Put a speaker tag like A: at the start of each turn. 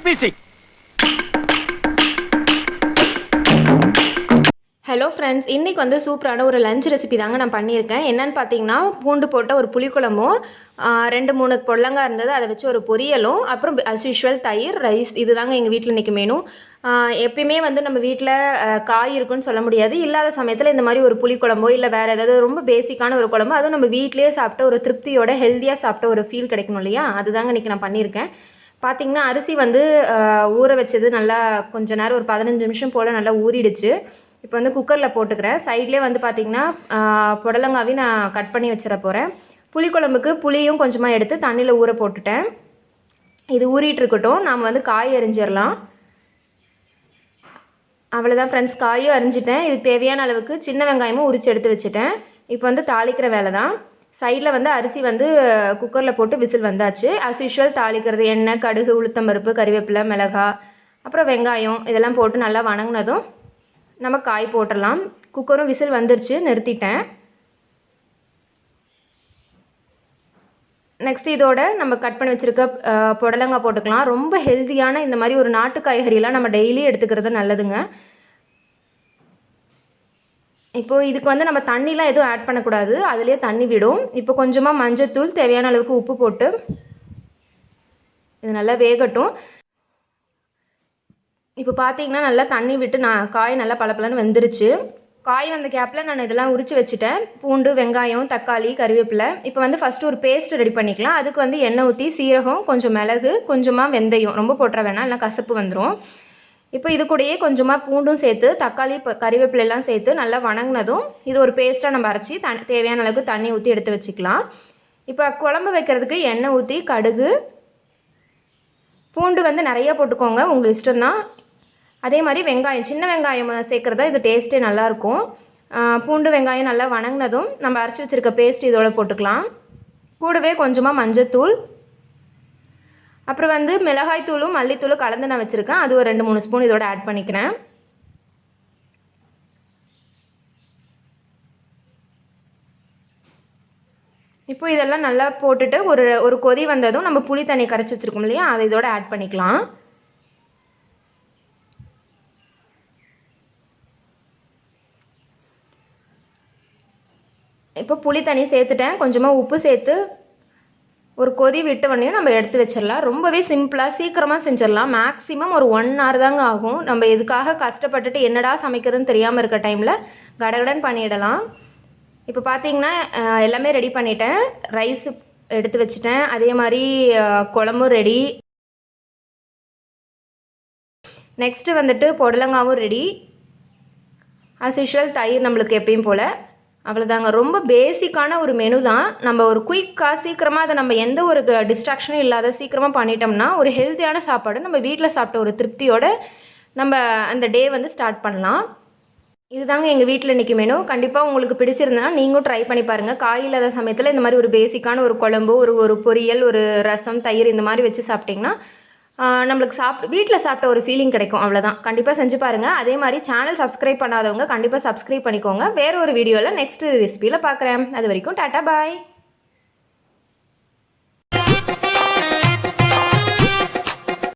A: music.
B: Hello friends, இன்றைக்கி வந்து சூப்பரான ஒரு லஞ்ச் ரெசிபி தாங்க நான் பண்ணியிருக்கேன். என்னென்னு பார்த்தீங்கன்னா, பூண்டு போட்ட ஒரு புளிக்குழம்பும் 2-3 பொடலங்காய் இருந்தது, அதை வச்சு ஒரு பொரியலும், அப்புறம் அஸ் யூஷுவல் தயிர், ரைஸ். இது தாங்க எங்கள் வீட்டில் இன்றைக்கி மெனு. எப்பயுமே வந்து நம்ம வீட்டில் காய் இருக்குன்னு சொல்ல முடியாது. இல்லாத சமயத்தில் இந்த மாதிரி ஒரு புளிக்குழம்போ இல்லை வேறு ஏதாவது ரொம்ப பேசிக்கான ஒரு குழம்பு, அதுவும் நம்ம வீட்டிலேயே சாப்பிட்ட ஒரு திருப்தியோட ஹெல்த்தியாக சாப்பிட்ட ஒரு ஃபீல் கிடைக்கணும் இல்லையா? அதுதாங்க இன்றைக்கி நான் பண்ணியிருக்கேன். பார்த்திங்கன்னா, அரிசி வந்து ஊற வச்சது நல்லா கொஞ்சம் நேரம் ஒரு 15 நிமிஷம் போல் நல்லா ஊறிடுச்சு. இப்போ வந்து குக்கரில் போட்டுக்கிறேன். சைட்லேயே வந்து பார்த்திங்கன்னா புடலங்காவையும் நான் கட் பண்ணி வச்சிட போகிறேன். புளிக்குழம்புக்கு புளியும் கொஞ்சமாக எடுத்து தண்ணியில் ஊற போட்டுட்டேன். இது ஊறிட்டு இருக்கட்டும். நாம் வந்து காய் அரிஞ்சிடலாம். அவ்வளோதான் ஃப்ரெண்ட்ஸ், காயும் அரிஞ்சிட்டேன். இதுக்கு தேவையான அளவுக்கு சின்ன வெங்காயமும் உரித்து எடுத்து வச்சுட்டேன். இப்போ வந்து தாளிக்கிற வேலை தான். சைடில் வந்து அரிசி வந்து குக்கரில் போட்டு விசில் வந்தாச்சு. அஸ் யூஷுவல் தாளிக்கிறது எண்ணெய், கடுகு, உளுத்தம்பருப்பு, கறிவேப்பிலை, மிளகாய், அப்புறம் வெங்காயம் இதெல்லாம் போட்டு நல்லா வணங்கினதும் நம்ம காய் போட்டுடலாம். குக்கரும் விசில் வந்துருச்சு, நிறுத்திட்டேன். நெக்ஸ்ட் இதோட நம்ம கட் பண்ணி வச்சுருக்க புடலங்காய் போட்டுக்கலாம். ரொம்ப ஹெல்த்தியான இந்த மாதிரி ஒரு நாட்டு காய்கறியெல்லாம் நம்ம டெய்லி எடுத்துக்கிறது நல்லதுங்க. இப்போது இதுக்கு வந்து நம்ம தண்ணிலாம் எதுவும் ஆட் பண்ணக்கூடாது, அதுலேயே தண்ணி விடும். இப்போ கொஞ்சமாக மஞ்சத்தூள், தேவையான அளவுக்கு உப்பு போட்டு இது நல்லா வேகட்டும். இப்போ பார்த்தீங்கன்னா நல்லா தண்ணி விட்டு காய் நல்லா பளபளன்னு வெந்துருச்சு. காய் வந்த கேப்பில் நான் இதெல்லாம் உரித்து வச்சுட்டேன். பூண்டு, வெங்காயம், தக்காளி, கறிவேப்பிலை. இப்போ வந்து ஃபஸ்ட்டு ஒரு பேஸ்ட் ரெடி பண்ணிக்கலாம். அதுக்கு வந்து எண்ணெய் ஊற்றி சீரகம், கொஞ்சம் மிளகு, கொஞ்சமாக வெந்தயம், ரொம்ப போட்டுற வேணாம், இல்லை கசப்பு வந்துடும். இப்போ இது கூடயே கொஞ்சமாக பூண்டும் சேர்த்து, தக்காளி, கறிவேப்பிலையெல்லாம் சேர்த்து நல்லா வணங்கினதும் இது ஒரு பேஸ்ட்டாக நம்ம அரைச்சி தேவையான அளவுக்கு தண்ணி ஊற்றி எடுத்து வச்சுக்கலாம். இப்போ குழம்பு வைக்கிறதுக்கு எண்ணெய் ஊற்றி கடுகு, பூண்டு வந்து நிறையா போட்டுக்கோங்க, உங்கள் இஷ்டம்தான். அதே மாதிரி வெங்காயம், சின்ன வெங்காயம் சேர்க்குறது தான் இது டேஸ்ட்டே நல்லாயிருக்கும். பூண்டு, வெங்காயம் நல்லா வணங்கினதும் நம்ம அரைச்சி வச்சுருக்க பேஸ்ட் இதோட போட்டுக்கலாம். கூடவே கொஞ்சமாக மஞ்சத்தூள், அப்புறம் வந்து மிளகாய்த்தூளும் மல்லித்தூளும் கலந்து நான் வச்சுருக்கேன். அது ஒரு 2-3 ஸ்பூன் இதோட ஆட் பண்ணிக்கிறேன். இப்போ இதெல்லாம் நல்லா போட்டுட்டு ஒரு கொதி வந்ததும் நம்ம புளி தண்ணி கரைச்சி வச்சுருக்கோம் இல்லையா, அதை இதோட ஆட் பண்ணிக்கலாம். இப்போ புளி தண்ணி சேர்த்துட்டேன். கொஞ்சமாக உப்பு சேர்த்து ஒரு கொதி விட்டவொடனே நம்ம எடுத்து வச்சிடலாம். ரொம்பவே சிம்பிளாக சீக்கிரமாக செஞ்சிடலாம். மேக்ஸிமம் ஒரு 1 hour தாங்க ஆகும். நம்ம எதுக்காக கஷ்டப்பட்டுட்டு என்னடா சமைக்கிறதுன்னு தெரியாமல் இருக்க டைமில் கடகடன் பண்ணிடலாம். இப்போ பார்த்தீங்கன்னா எல்லாமே ரெடி பண்ணிட்டேன். ரைஸ் எடுத்து வச்சுட்டேன். அதே மாதிரி குழம்பும் ரெடி. நெக்ஸ்ட்டு வந்துட்டு புடலங்காவும் ரெடி. ஆஸ் யூஷுவல் தயிர் நம்மளுக்கு எப்பயும் போல். அவ்வளோதாங்க. ரொம்ப பேசிக்கான ஒரு மெனு தான். நம்ம ஒரு குயிக்காக சீக்கிரமாக அதை நம்ம எந்த ஒரு டிஸ்ட்ராக்ஷனும் இல்லாத சீக்கிரமாக பண்ணிட்டோம்னா ஒரு ஹெல்த்தியான சாப்பாடு நம்ம வீட்டில் சாப்பிட்ட ஒரு திருப்தியோடு நம்ம அந்த டே வந்து ஸ்டார்ட் பண்ணலாம். இதுதாங்க எங்கள் வீட்டில் இன்றைக்கி மெனு. கண்டிப்பாக உங்களுக்கு பிடிச்சிருந்தனா நீங்களும் ட்ரை பண்ணி பாருங்கள். காய் இல்லாத சமயத்தில் இந்த மாதிரி ஒரு பேசிக்கான ஒரு குழம்பு, ஒரு பொரியல், ஒரு ரசம், தயிர் இந்த மாதிரி வச்சு சாப்பிட்டிங்கன்னா நம்மளுக்கு வீட்டில் சாப்பிட்ட ஒரு ஃபீலிங் கிடைக்கும். அவ்வளோதான். கண்டிப்பாக செஞ்சு பாருங்கள். அதே மாதிரி சேனல் சப்ஸ்கிரைப் பண்ணாதவங்க கண்டிப்பாக சப்ஸ்கிரைப் பண்ணிக்கோங்க. வேறு ஒரு வீடியோவில் நெக்ஸ்ட் ரெசிபியில் பார்க்குறேன். அது வரைக்கும் டாட்டா பாய்.